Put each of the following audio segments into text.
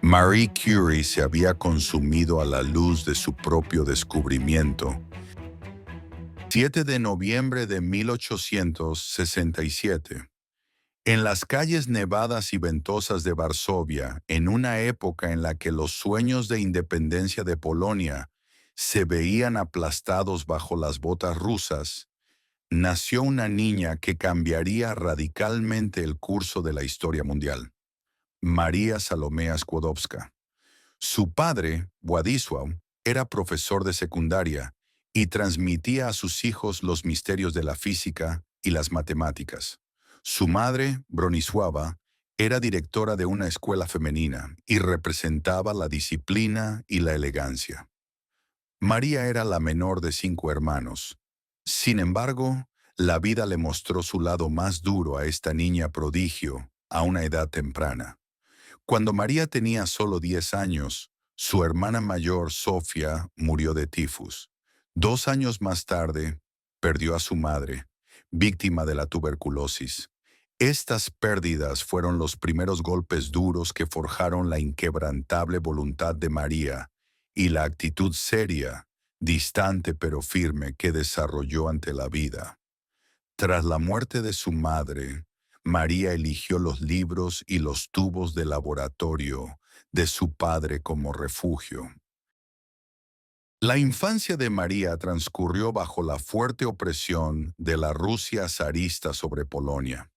Marie Curie se había consumido a la luz de su propio descubrimiento. 7 de noviembre de 1867. En las calles nevadas y ventosas de Varsovia, en una época en la que los sueños de independencia de Polonia se veían aplastados bajo las botas rusas, nació una niña que cambiaría radicalmente el curso de la historia mundial. María Salomea Skłodowska. Su padre, Władysław, era profesor de secundaria y transmitía a sus hijos los misterios de la física y las matemáticas. Su madre, Bronisława, era directora de una escuela femenina y representaba la disciplina y la elegancia. María era la menor de 5 hermanos. Sin embargo, la vida le mostró su lado más duro a esta niña prodigio a una edad temprana. Cuando María tenía solo 10 años, su hermana mayor, Sofía, murió de tifus. 2 años más tarde, perdió a su madre, víctima de la tuberculosis. Estas pérdidas fueron los primeros golpes duros que forjaron la inquebrantable voluntad de María y la actitud seria, distante pero firme que desarrolló ante la vida. Tras la muerte de su madre, María eligió los libros y los tubos de laboratorio de su padre como refugio. La infancia de María transcurrió bajo la fuerte opresión de la Rusia zarista sobre Polonia.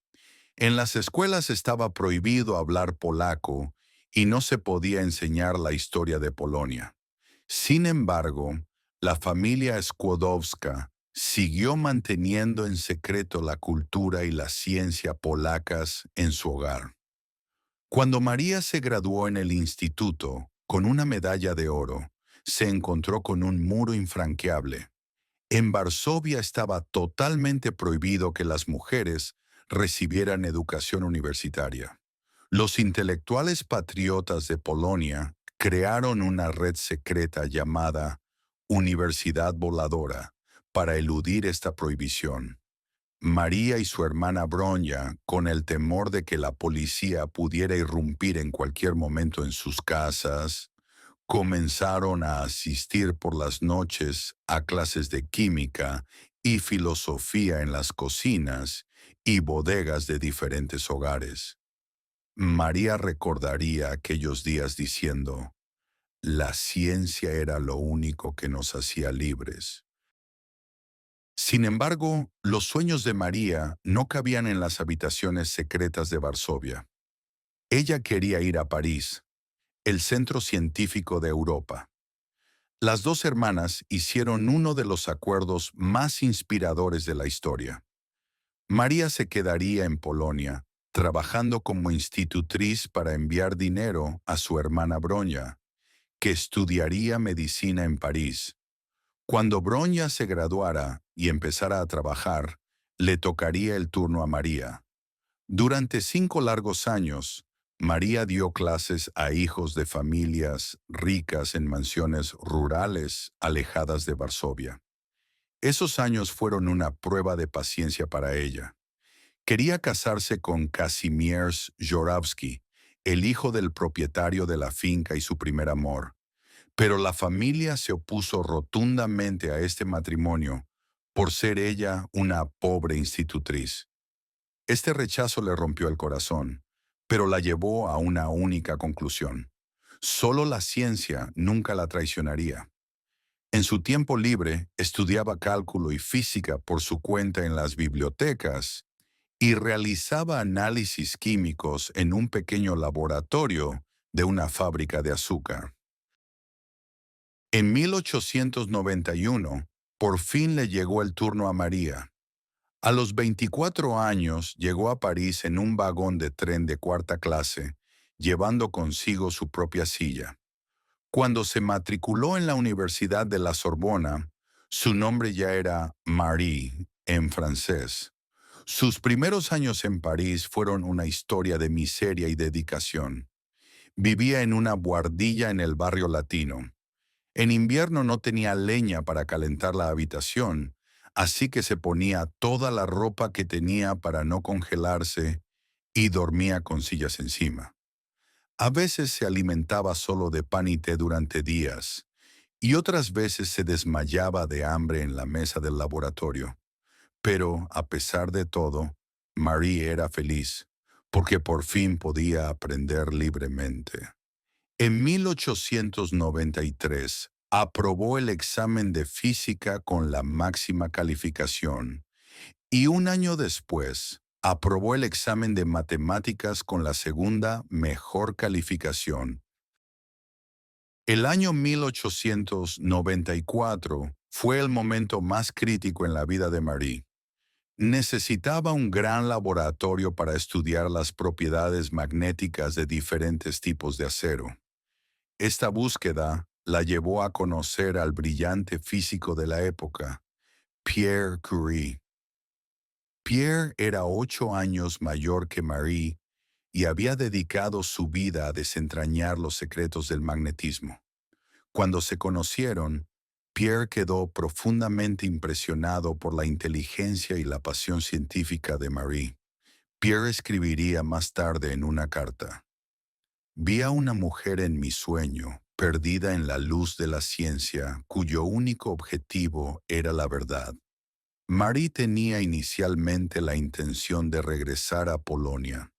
En las escuelas estaba prohibido hablar polaco y no se podía enseñar la historia de Polonia. Sin embargo, la familia Skłodowska siguió manteniendo en secreto la cultura y la ciencia polacas en su hogar. Cuando María se graduó en el instituto con una medalla de oro, se encontró con un muro infranqueable. En Varsovia estaba totalmente prohibido que las mujeres recibieran educación universitaria. Los intelectuales patriotas de Polonia crearon una red secreta llamada Universidad Voladora para eludir esta prohibición. María y su hermana Bronya, con el temor de que la policía pudiera irrumpir en cualquier momento en sus casas, comenzaron a asistir por las noches a clases de química y filosofía en las cocinas y bodegas de diferentes hogares. María recordaría aquellos días diciendo, la ciencia era lo único que nos hacía libres. Sin embargo, los sueños de María no cabían en las habitaciones secretas de Varsovia. Ella quería ir a París, el centro científico de Europa. Las dos hermanas hicieron uno de los acuerdos más inspiradores de la historia. María se quedaría en Polonia, trabajando como institutriz para enviar dinero a su hermana Bronya, que estudiaría medicina en París. Cuando Bronya se graduara y empezara a trabajar, le tocaría el turno a María. Durante 5 largos años, María dio clases a hijos de familias ricas en mansiones rurales alejadas de Varsovia. Esos años fueron una prueba de paciencia para ella. Quería casarse con Kazimierz Jorawski, el hijo del propietario de la finca y su primer amor, pero la familia se opuso rotundamente a este matrimonio por ser ella una pobre institutriz. Este rechazo le rompió el corazón, pero la llevó a una única conclusión. Solo la ciencia nunca la traicionaría. En su tiempo libre, estudiaba cálculo y física por su cuenta en las bibliotecas y realizaba análisis químicos en un pequeño laboratorio de una fábrica de azúcar. En 1891, por fin le llegó el turno a María. A los 24 años llegó a París en un vagón de tren de cuarta clase, llevando consigo su propia silla. Cuando se matriculó en la Universidad de la Sorbona, su nombre ya era Marie en francés. Sus primeros años en París fueron una historia de miseria y dedicación. Vivía en una buhardilla en el barrio latino. En invierno no tenía leña para calentar la habitación, así que se ponía toda la ropa que tenía para no congelarse y dormía con sillas encima. A veces se alimentaba solo de pan y té durante días, y otras veces se desmayaba de hambre en la mesa del laboratorio. Pero, a pesar de todo, Marie era feliz, porque por fin podía aprender libremente. En 1893, aprobó el examen de física con la máxima calificación y un año después, aprobó el examen de matemáticas con la segunda mejor calificación. El año 1894 fue el momento más crítico en la vida de Marie. Necesitaba un gran laboratorio para estudiar las propiedades magnéticas de diferentes tipos de acero. Esta búsqueda la llevó a conocer al brillante físico de la época, Pierre Curie. Pierre era 8 años mayor que Marie y había dedicado su vida a desentrañar los secretos del magnetismo. Cuando se conocieron, Pierre quedó profundamente impresionado por la inteligencia y la pasión científica de Marie. Pierre escribiría más tarde en una carta: «Vi a una mujer en mi sueño, perdida en la luz de la ciencia, cuyo único objetivo era la verdad». Marie tenía inicialmente la intención de regresar a Polonia,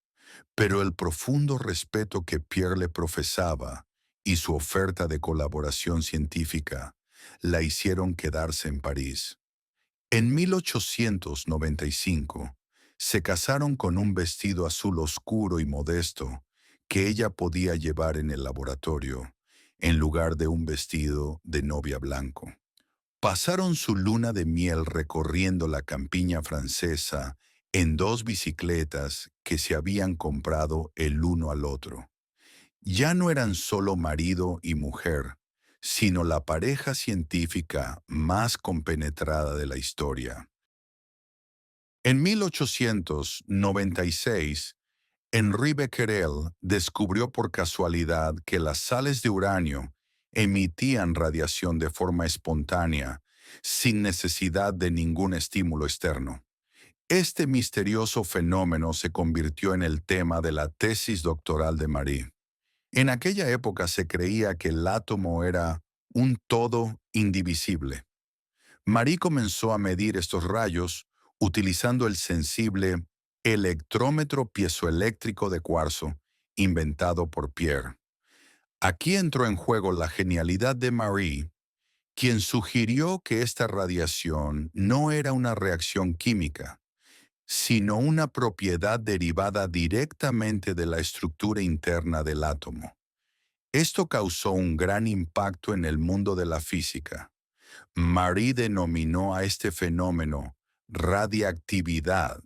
pero el profundo respeto que Pierre le profesaba y su oferta de colaboración científica la hicieron quedarse en París. En 1895, se casaron con un vestido azul oscuro y modesto que ella podía llevar en el laboratorio, en lugar de un vestido de novia blanco. Pasaron su luna de miel recorriendo la campiña francesa en 2 bicicletas que se habían comprado el uno al otro. Ya no eran solo marido y mujer, sino la pareja científica más compenetrada de la historia. En 1896, Henri Becquerel descubrió por casualidad que las sales de uranio emitían radiación de forma espontánea, sin necesidad de ningún estímulo externo. Este misterioso fenómeno se convirtió en el tema de la tesis doctoral de Marie. En aquella época se creía que el átomo era un todo indivisible. Marie comenzó a medir estos rayos utilizando el sensible electrómetro piezoeléctrico de cuarzo inventado por Pierre. Aquí entró en juego la genialidad de Marie, quien sugirió que esta radiación no era una reacción química, sino una propiedad derivada directamente de la estructura interna del átomo. Esto causó un gran impacto en el mundo de la física. Marie denominó a este fenómeno radiactividad.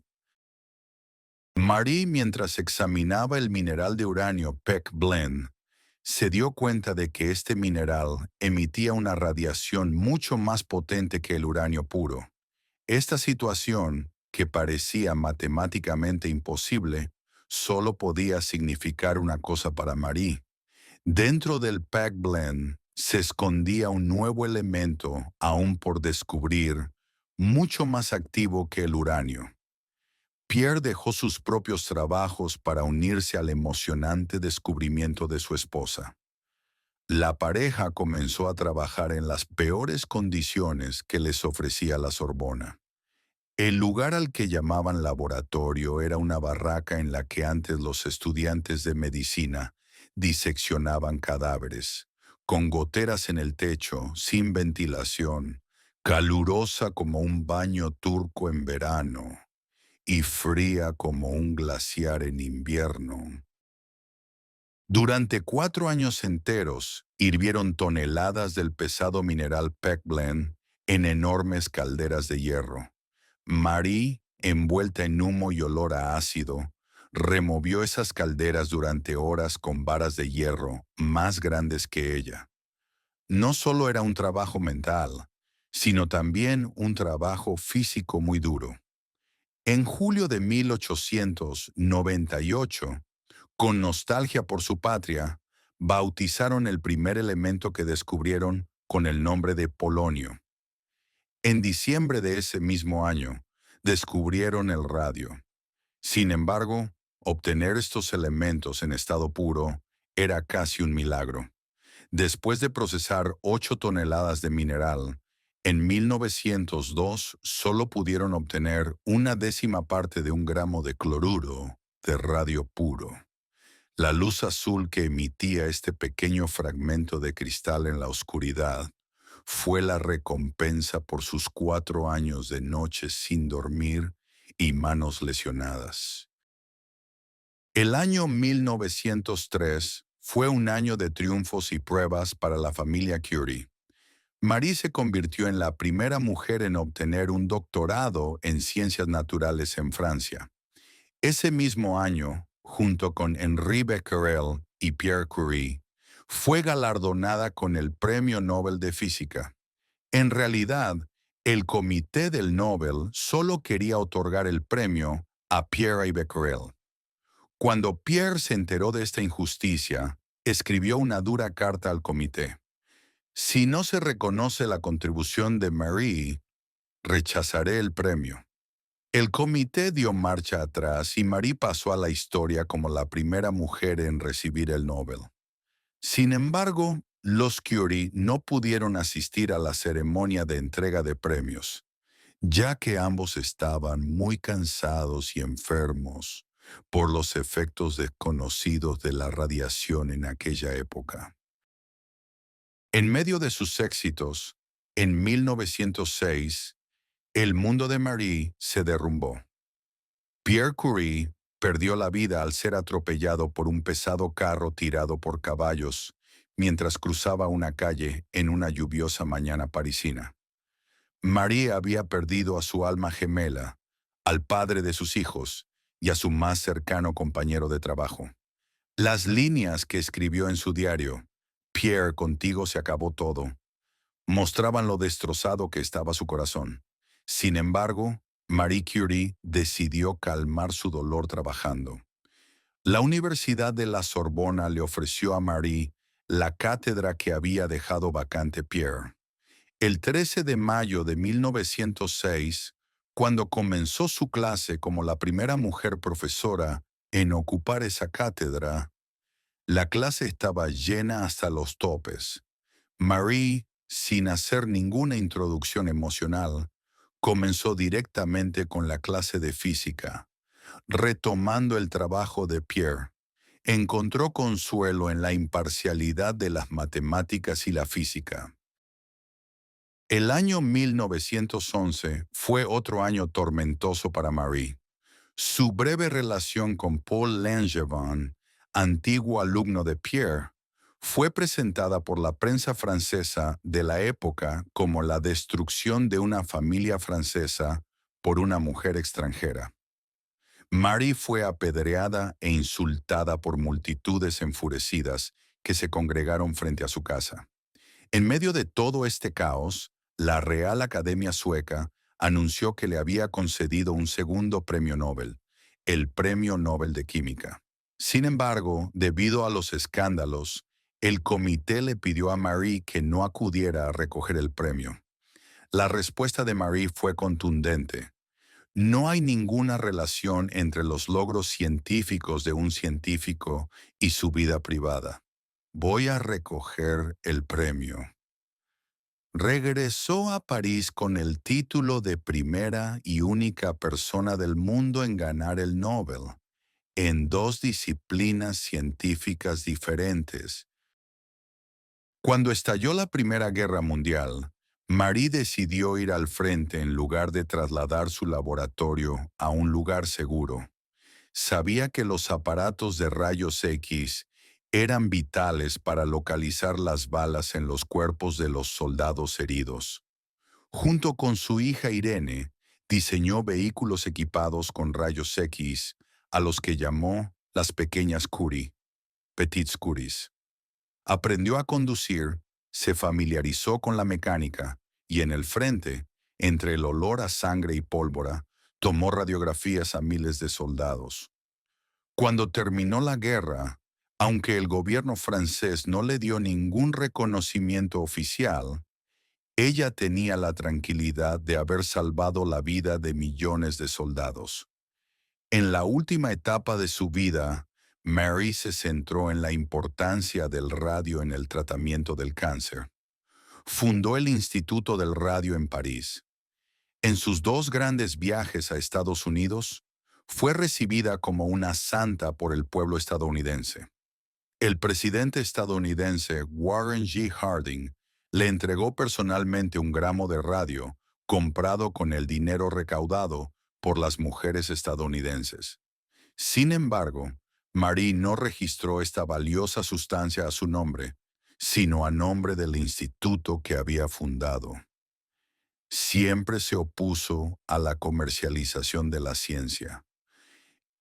Marie, mientras examinaba el mineral de uranio Peck Blend, se dio cuenta de que este mineral emitía una radiación mucho más potente que el uranio puro. Esta situación, que parecía matemáticamente imposible, solo podía significar una cosa para Marie. Dentro del Peck Blend se escondía un nuevo elemento aún por descubrir, mucho más activo que el uranio. Pierre dejó sus propios trabajos para unirse al emocionante descubrimiento de su esposa. La pareja comenzó a trabajar en las peores condiciones que les ofrecía la Sorbona. El lugar al que llamaban laboratorio era una barraca en la que antes los estudiantes de medicina diseccionaban cadáveres, con goteras en el techo, sin ventilación, calurosa como un baño turco en verano y fría como un glaciar en invierno. Durante 4 años enteros, hirvieron toneladas del pesado mineral Peck Blend en enormes calderas de hierro. Marie, envuelta en humo y olor a ácido, removió esas calderas durante horas con varas de hierro más grandes que ella. No solo era un trabajo mental, sino también un trabajo físico muy duro. En julio de 1898, con nostalgia por su patria, bautizaron el primer elemento que descubrieron con el nombre de polonio. En diciembre de ese mismo año, descubrieron el radio. Sin embargo, obtener estos elementos en estado puro era casi un milagro. Después de procesar 8 toneladas de mineral, en 1902 solo pudieron obtener una décima parte de un gramo de cloruro de radio puro. La luz azul que emitía este pequeño fragmento de cristal en la oscuridad fue la recompensa por sus 4 años de noches sin dormir y manos lesionadas. El año 1903 fue un año de triunfos y pruebas para la familia Curie. Marie se convirtió en la primera mujer en obtener un doctorado en ciencias naturales en Francia. Ese mismo año, junto con Henri Becquerel y Pierre Curie, fue galardonada con el Premio Nobel de Física. En realidad, el Comité del Nobel solo quería otorgar el premio a Pierre y Becquerel. Cuando Pierre se enteró de esta injusticia, escribió una dura carta al comité. Si no se reconoce la contribución de Marie, rechazaré el premio. El comité dio marcha atrás y Marie pasó a la historia como la primera mujer en recibir el Nobel. Sin embargo, los Curie no pudieron asistir a la ceremonia de entrega de premios, ya que ambos estaban muy cansados y enfermos por los efectos desconocidos de la radiación en aquella época. En medio de sus éxitos, en 1906, el mundo de Marie se derrumbó. Pierre Curie perdió la vida al ser atropellado por un pesado carro tirado por caballos mientras cruzaba una calle en una lluviosa mañana parisina. Marie había perdido a su alma gemela, al padre de sus hijos y a su más cercano compañero de trabajo. Las líneas que escribió en su diario, "Pierre, contigo se acabó todo", mostraban lo destrozado que estaba su corazón. Sin embargo, Marie Curie decidió calmar su dolor trabajando. La Universidad de la Sorbona le ofreció a Marie la cátedra que había dejado vacante Pierre. El 13 de mayo de 1906, cuando comenzó su clase como la primera mujer profesora en ocupar esa cátedra, la clase estaba llena hasta los topes. Marie, sin hacer ninguna introducción emocional, comenzó directamente con la clase de física. Retomando el trabajo de Pierre, encontró consuelo en la imparcialidad de las matemáticas y la física. El año 1911 fue otro año tormentoso para Marie. Su breve relación con Paul Langevin, antiguo alumno de Pierre, fue presentada por la prensa francesa de la época como la destrucción de una familia francesa por una mujer extranjera. Marie fue apedreada e insultada por multitudes enfurecidas que se congregaron frente a su casa. En medio de todo este caos, la Real Academia Sueca anunció que le había concedido un segundo premio Nobel, el Premio Nobel de Química. Sin embargo, debido a los escándalos, el comité le pidió a Marie que no acudiera a recoger el premio. La respuesta de Marie fue contundente. No hay ninguna relación entre los logros científicos de un científico y su vida privada. Voy a recoger el premio. Regresó a París con el título de primera y única persona del mundo en ganar el Nobel, en 2 disciplinas científicas diferentes. Cuando estalló la Primera Guerra Mundial, Marie decidió ir al frente en lugar de trasladar su laboratorio a un lugar seguro. Sabía que los aparatos de rayos X eran vitales para localizar las balas en los cuerpos de los soldados heridos. Junto con su hija Irene, diseñó vehículos equipados con rayos X, a los que llamó las pequeñas Curie, Petites Curies. Aprendió a conducir, se familiarizó con la mecánica y en el frente, entre el olor a sangre y pólvora, tomó radiografías a miles de soldados. Cuando terminó la guerra, aunque el gobierno francés no le dio ningún reconocimiento oficial, ella tenía la tranquilidad de haber salvado la vida de millones de soldados. En la última etapa de su vida, Mary se centró en la importancia del radio en el tratamiento del cáncer. Fundó el Instituto del Radio en París. En sus dos grandes viajes a Estados Unidos, fue recibida como una santa por el pueblo estadounidense. El presidente estadounidense Warren G. Harding le entregó personalmente un gramo de radio comprado con el dinero recaudado por las mujeres estadounidenses. Sin embargo, Marie no registró esta valiosa sustancia a su nombre, sino a nombre del instituto que había fundado. Siempre se opuso a la comercialización de la ciencia.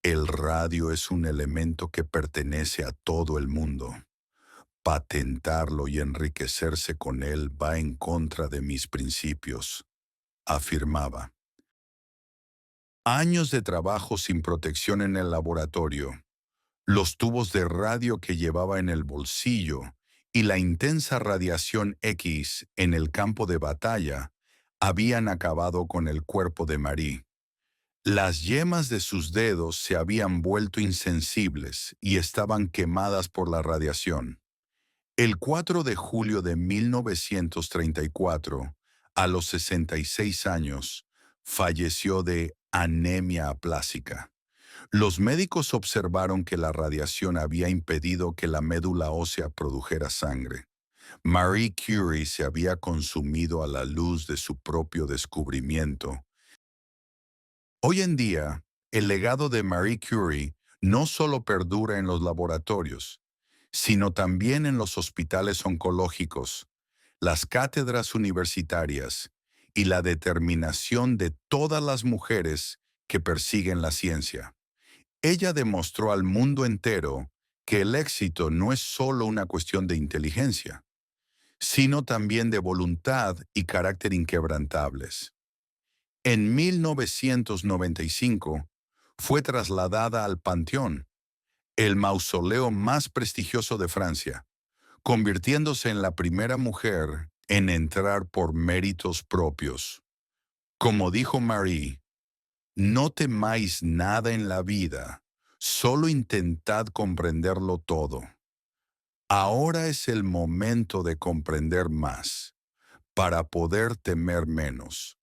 El radio es un elemento que pertenece a todo el mundo. Patentarlo y enriquecerse con él va en contra de mis principios, afirmaba. Años de trabajo sin protección en el laboratorio, los tubos de radio que llevaba en el bolsillo y la intensa radiación X en el campo de batalla habían acabado con el cuerpo de Marie. Las yemas de sus dedos se habían vuelto insensibles y estaban quemadas por la radiación. El 4 de julio de 1934, a los 66 años, falleció de anemia aplásica. Los médicos observaron que la radiación había impedido que la médula ósea produjera sangre. Marie Curie se había consumido a la luz de su propio descubrimiento. Hoy en día, el legado de Marie Curie no solo perdura en los laboratorios, sino también en los hospitales oncológicos, las cátedras universitarias y la determinación de todas las mujeres que persiguen la ciencia. Ella demostró al mundo entero que el éxito no es solo una cuestión de inteligencia, sino también de voluntad y carácter inquebrantables. En 1995 fue trasladada al Panteón, el mausoleo más prestigioso de Francia, convirtiéndose en la primera mujer en entrar por méritos propios. Como dijo Marie, no temáis nada en la vida, solo intentad comprenderlo todo. Ahora es el momento de comprender más, para poder temer menos.